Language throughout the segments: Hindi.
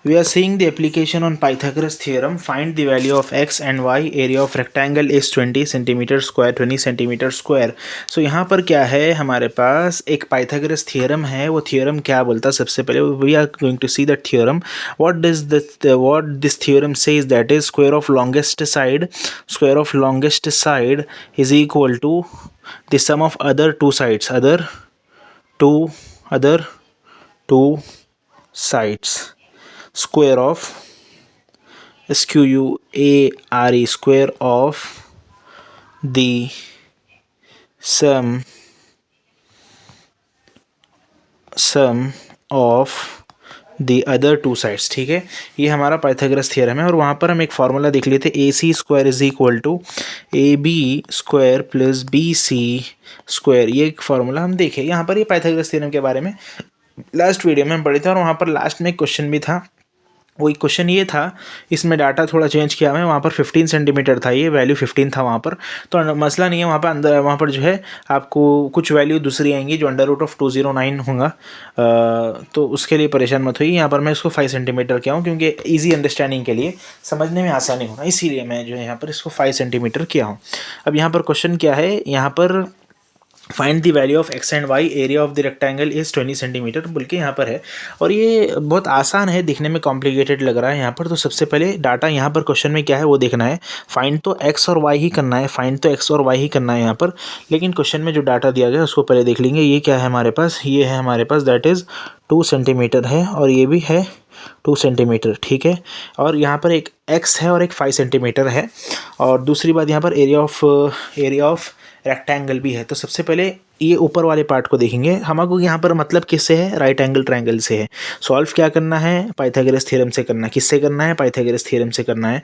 We are seeing the application on Pythagoras theorem. Find the value of x and y. Area of rectangle is 20 centimeter square, 20 centimeter square. So यहाँ पर क्या है, हमारे पास एक Pythagoras theorem है. वो theorem क्या बोलता है? सबसे पहले we are going to see that theorem. What this theorem says, that is square of longest side is equal to the sum of other two sides. Other two sides. Square of SQUARE square of the sum of the other two sides. ठीक है, ये हमारा पाइथागोरस थ्योरम है. और वहाँ पर हम एक फार्मूला देख लेते हैं, AC square is equal to AB square plus BC square. ये एक फार्मूला हम देखें. यहाँ पर ये पाइथागोरस थ्योरम के बारे में लास्ट वीडियो में हम पढ़े थे, और वहाँ पर लास्ट में एक क्वेश्चन भी था. वही क्वेश्चन ये था, इसमें डाटा थोड़ा चेंज किया है. वहाँ पर 15 सेंटीमीटर था, ये वैल्यू 15 था वहाँ पर. तो मसला नहीं है, वहाँ पर अंदर वहाँ पर जो है आपको कुछ वैल्यू दूसरी आएंगी जो √209 होगा. तो उसके लिए परेशान मत होइए. यहाँ पर मैं इसको 5 सेंटीमीटर किया हूँ क्योंकि इजी अंडरस्टैंडिंग के लिए, समझने में आसानी होगा, इसीलिए मैं जो है यहाँ पर इसको 5 सेंटीमीटर किया हूँ. अब यहाँ पर क्वेश्चन क्या है, यहाँ पर find the value of x and y. Area of the rectangle is 20 centimetre बोल के यहाँ पर है. और ये बहुत आसान है, दिखने में कॉम्प्लिकेटेड लग रहा है यहाँ पर. तो सबसे पहले डाटा यहाँ पर क्वेश्चन में क्या है वो देखना है. फाइंड तो एक्स और वाई ही करना है, यहाँ पर. लेकिन क्वेश्चन में जो डाटा दिया गया उसको पहले देख लेंगे. ये क्या है हमारे पास, ये है हमारे पास दैट इज़ 2 सेंटीमीटर है, और ये भी है 2 सेंटीमीटर. ठीक है, और यहाँ पर एक x है और एक 5 सेंटीमीटर है. और दूसरी बात, यहाँ पर एरिया ऑफ रेक्टेंगल भी है. तो सबसे पहले ये ऊपर वाले पार्ट को देखेंगे. हमको यहाँ पर मतलब किससे है, राइट एंगल ट्रायंगल से है. सॉल्व क्या करना है, पाइथागोरस थ्योरम से करना है. किससे करना है, पाइथागोरस थ्योरम से करना है.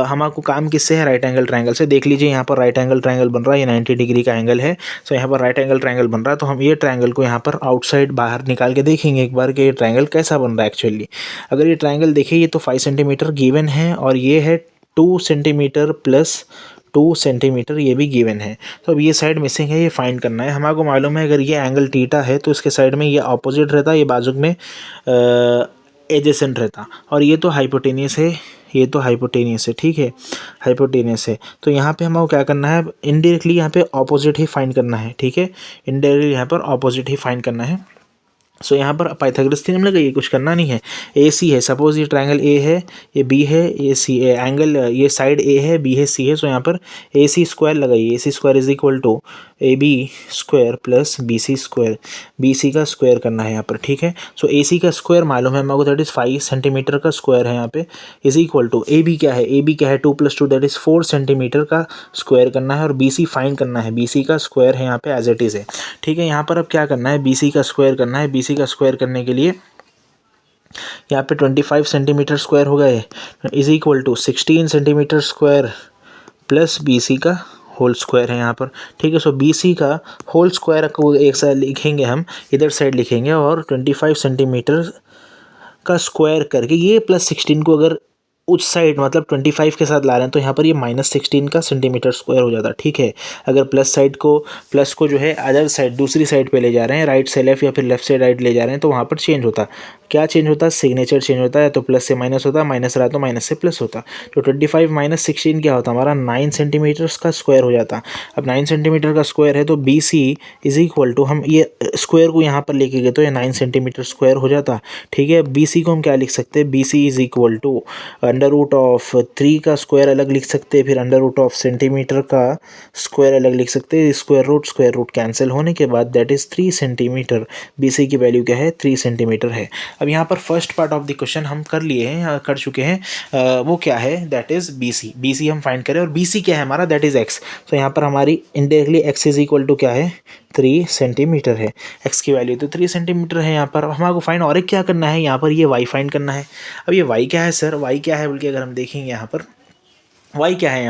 हमको काम किससे है, राइट एंगल ट्रायंगल से. देख लीजिए यहाँ पर राइट एंगल ट्रायंगल बन रहा है, ये 90 डिग्री का एंगल है. तो यहाँ पर राइट एंगल ट्रायंगल बन रहा है. तो हम ये ट्रायंगल को यहाँ पर आउटसाइड बाहर निकाल के देखेंगे एक बार कि ये ट्रायंगल कैसा बन रहा है एक्चुअली. अगर ये ट्रायंगल देखिए, ये तो 5 सेंटीमीटर गिवन है, और ये है 2 सेंटीमीटर प्लस 2 सेंटीमीटर, ये भी गिवन है. तो अब ये साइड मिसिंग है, ये फाइंड करना है. हमको मालूम है अगर ये एंगल थीटा है तो इसके साइड में ये ऑपोजिट रहता, ये बाजू में एडजेसेंट रहता. और ये तो हाइपोटेनियस है, ठीक है, हाइपोटेनियस है. तो यहाँ पे हमको क्या करना है, इनडायरेक्टली यहाँ पे ऑपोजिट ही फाइंड करना है. ठीक है, इनडायरेक्टली यहाँ पर ऑपोजिट ही फाइंड करना है. सो यहाँ पर पाइथागोरस थ्योरम लगा, ये कुछ करना नहीं है. ए सी है, सपोज ये ट्रायंगल ए है, ये बी है, ये सी है. एंगल ये साइड ए है, बी है, सी है. सो यहाँ पर ए सी स्क्वायर लगाइए. A c square is equal to A b square plus B c square. B सी का स्क्वायर करना है यहाँ पर. ठीक है, सो ए सी का स्क्वायर मालूम है हमको, दैट इज़ 5 सेंटीमीटर का स्क्वायर है यहाँ पे, is equal to A B क्या है, 2 + 2 दैट इज़ 4 सेंटीमीटर का स्क्वायर करना है. और बी सी फाइंड करना है. बी सी का स्क्वायर है यहाँ पे एज इट इज़ है. ठीक है, यहाँ पर अब क्या करना है, बी सी का स्क्वायर करना है. बी सी का स्क्वायर करने के लिए यहाँ पे 25 सेंटीमीटर स्क्वायर हो गए, is equal to 16 centimetre square plus B C का होल स्क्वायर है यहाँ पर. ठीक है, सो बी सी का होल स्क्वायर को एक साथ लिखेंगे, हम इधर साइड लिखेंगे, और 25 सेंटीमीटर का स्क्वायर करके ये प्लस 16 को अगर उस साइड मतलब 25 के साथ ला रहे हैं तो यहाँ पर ये -16 का सेंटीमीटर स्क्वायर हो जाता है. ठीक है, अगर प्लस को जो है अदर साइड दूसरी साइड पे ले जा रहे हैं, राइट से लेफ्ट या फिर लेफ्ट से राइट ले जा रहे हैं, तो वहाँ पर चेंज होता है. क्या चेंज होता है, सिग्नेचर चेंज होता है. तो प्लस से माइनस होता है, माइनस रहा तो माइनस से प्लस होता. तो 25 - 16 क्या होता है हमारा, 9 सेंटीमीटर्स का स्क्वायर हो जाता. अब 9 सेंटीमीटर का स्क्वायर है तो B C is equal to, हम ये स्क्वायर को यहाँ पर लेके गए तो ये 9 सेंटीमीटर स्क्वायर हो जाता. ठीक है, बी सी को हम क्या लिख सकते हैं, B C is equal to √3 का स्क्वायर अलग लिख सकते हैं, फिर √ऑफ सेंटीमीटर का स्क्वायर अलग लिख सकते हैं. स्क्वायर रूट कैंसिल होने के बाद that is 3 centimetre. B C की वैल्यू क्या है, 3 सेंटीमीटर है. अब यहाँ पर first part of the question हम कर चुके हैं. वो क्या है, दैट इज़ बी सी हम फाइंड करें. और बी सी क्या है हमारा, दैट इज़ एक्स. तो यहाँ पर हमारी indirectly x is equal to क्या है, 3 सेंटीमीटर है. एक्स की वैल्यू तो 3 सेंटीमीटर है. यहाँ पर हमको फाइंड और एक क्या करना है, यहाँ पर ये वाई फाइंड करना है. अब ये वाई क्या है सर, वाई क्या है बोल के अगर हम देखेंगे यहाँ पर वाई क्या है,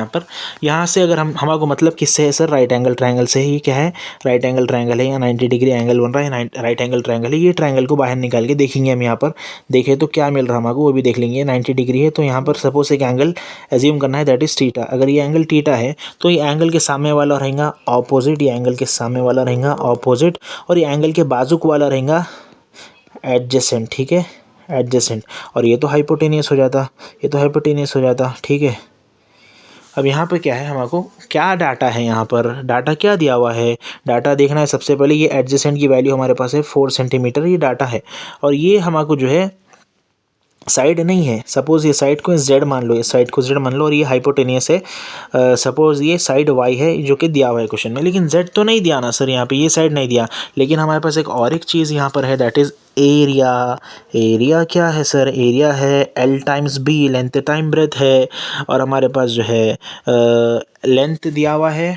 यहाँ से अगर हमको मतलब किससे है सर, राइट एंगल ट्रायंगल से है. ये क्या है, राइट एंगल ट्रायंगल है, यहाँ 90 डिग्री एंगल बन रहा है, राइट एंगल ट्रायंगल है. ये ट्रायंगल को बाहर निकाल के देखेंगे हम. यहाँ पर देखें तो क्या मिल रहा है हमको, वो भी देख लेंगे. 90 डिग्री है तो यहाँ पर सपोज एक एंगल एज्यूम करना है, दैट इज़ थीटा. अगर ये एंगल थीटा है तो ये एंगल के सामने वाला रहेगा ऑपोजिट, ये एंगल के सामने वाला रहेगा ऑपोजिट, और ये एंगल के बाजू वाला रहेगा एडजेसेंट. ठीक है, एडजेसेंट, और ये तो हाइपोटेनियस हो जाता, ये तो हाइपोटेनियस हो जाता, ठीक है। अब यहाँ पे क्या है, हमको क्या डाटा है, यहाँ पर डाटा क्या दिया हुआ है, डाटा देखना है सबसे पहले। ये एडजेसेंट की वैल्यू हमारे पास है 4 सेंटीमीटर, ये डाटा है। और ये हमको जो है साइड नहीं है, सपोज़ ये साइड को z मान लो, इस साइड को z मान लो, और ये हाइपोटेनियस है। सपोज़ ये साइड y है जो कि दिया हुआ है क्वेश्चन में, लेकिन z तो नहीं दिया ना सर, यहाँ पे ये साइड नहीं दिया। लेकिन हमारे पास एक और एक चीज़ यहाँ पर है, दैट इज़ एरिया। एरिया क्या है सर, एरिया है L times B, length time breadth है। और हमारे पास जो है लेंथ दिया हुआ है,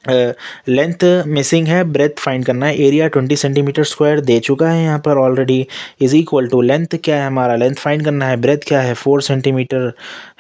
लेंथ मिसिंग है, ब्रेथ फाइंड करना है। एरिया 20 सेंटीमीटर स्क्वायर दे चुका है यहाँ पर already, is equal to length क्या है हमारा, लेंथ फाइंड करना है, ब्रेथ क्या है 4 सेंटीमीटर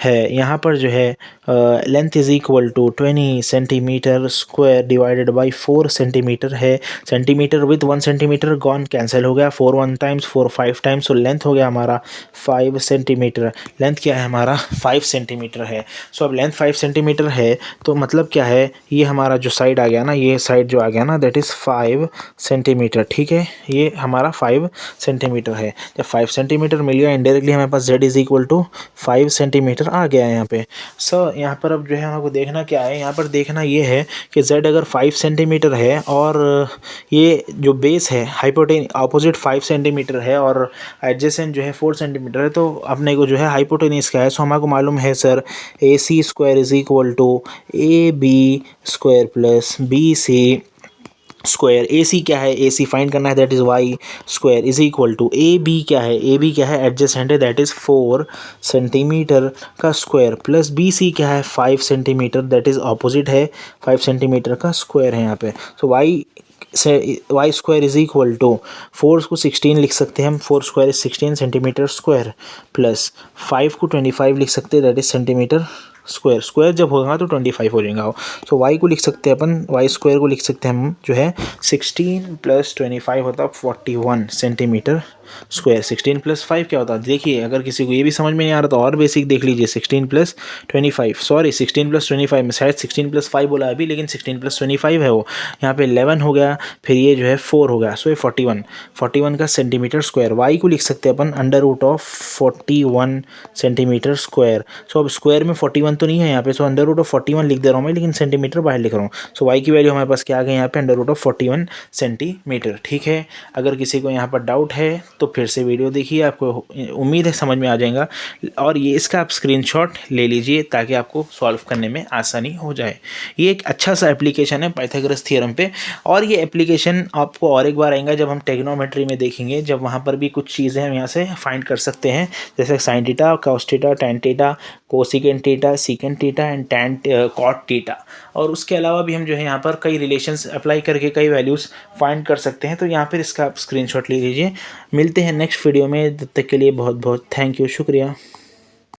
है। यहाँ पर जो है length is equal to 20 centimetre square divided by 4 centimetre है। Centimetre with 1 centimetre gone, cancel हो गया, 4 1 टाइम्स 4 5 टाइम्स, तो लेंथ हो गया हमारा 5 सेंटीमीटर। लेंथ क्या है हमारा 5 सेंटीमीटर है। सो अब लेंथ 5 सेंटीमीटर है तो मतलब क्या है, ये हमारा जो साइड आ गया ना, ये साइड जो आ गया ना, दैट इज़ 5 सेंटीमीटर, ठीक है। ये हमारा 5 सेंटीमीटर है। जब 5 सेंटीमीटर मिल गया, इनडायरेक्टली हमारे पास z is equal to 5 centimetre आ गया है यहाँ पे। सो यहाँ पर अब जो है हमको देखना क्या है, यहाँ पर देखना ये है कि z अगर 5 सेंटीमीटर है और ये जो बेस है हाइपोटेन अपोजिट 5 सेंटीमीटर है और एडजेसेंट जो है 4 सेंटीमीटर है, तो अपने को जो है हाइपोटेनियस क्या है। सो हमको मालूम है sir, AC square is equal to AB square plus BC square. AC क्या है, AC फाइंड करना है, that is y square is equal to AB क्या है, AB क्या है एडजेसेंट है, दैट इज़ 4 सेंटीमीटर का स्क्वायर, प्लस BC क्या है 5 सेंटीमीटर, दैट इज़ ऑपोजिट है 5 सेंटीमीटर का स्क्वायर है यहाँ पे। So y square is equal to 4 को 16 लिख सकते हैं हम, 4 square is 16 centimetre square, plus 5 को 25 लिख सकते हैं, that is centimetre square. Square जब होगा तो 25 हो जाएगा। सो y को लिख सकते हैं अपन, y स्क्वायर को लिख सकते हैं हम जो है 16 प्लस 25 होता है 41 सेंटीमीटर स्क्वायर। 16 प्लस 5 क्या होता है, देखिए अगर किसी को ये भी समझ में नहीं आ रहा तो और बेसिक देख लीजिए। 16 प्लस 25, सॉरी 16 प्लस 25 में शायद 16 प्लस 5 बोला अभी, लेकिन 16 प्लस 25 है वो, यहाँ पे 11 हो गया, फिर ये जो है 4 हो गया। सो ये 41 का सेंटीमीटर स्क्वायर। y को लिख सकते हैं अपन under root of 41 centimetre square. So अब स्क्वायर में 41 तो नहीं है यहाँ पे, सो अंडर रूट ऑफ 41 लिख दे रहा हूँ मैं, लेकिन सेंटीमीटर बाहर लिख रहा हूँ। सो y की वैल्यू हमारे पास क्या आ गई यहाँ पे, अंडर रूट ऑफ 41 सेंटीमीटर, ठीक है। अगर किसी को यहाँ पर डाउट है तो फिर से वीडियो देखिए, आपको उम्मीद है समझ में आ जाएगा। और ये इसका आप स्क्रीनशॉट ले लीजिए ताकि आपको सॉल्व करने में आसानी हो जाए। ये एक अच्छा सा एप्लीकेशन है पाइथागोरस थ्योरम पे, और ये एप्लीकेशन आपको और एक बार आएगा जब हम ट्रिग्नोमेट्री में देखेंगे, जब वहाँ पर भी कुछ चीज़ें हम यहाँ से फाइंड कर सकते हैं, जैसे sine theta, cos theta, tan theta, cosecant theta, secant theta and tan cot theta. और उसके अलावा भी हम जो है यहाँ पर कई रिलेशंस अप्लाई करके कई वैल्यूज़ फाइंड कर सकते हैं। तो यहाँ पर इसका आप स्क्रीनशॉट ले लीजिए। मिलते हैं नेक्स्ट वीडियो में, तब तक के लिए बहुत बहुत थैंक यू, शुक्रिया।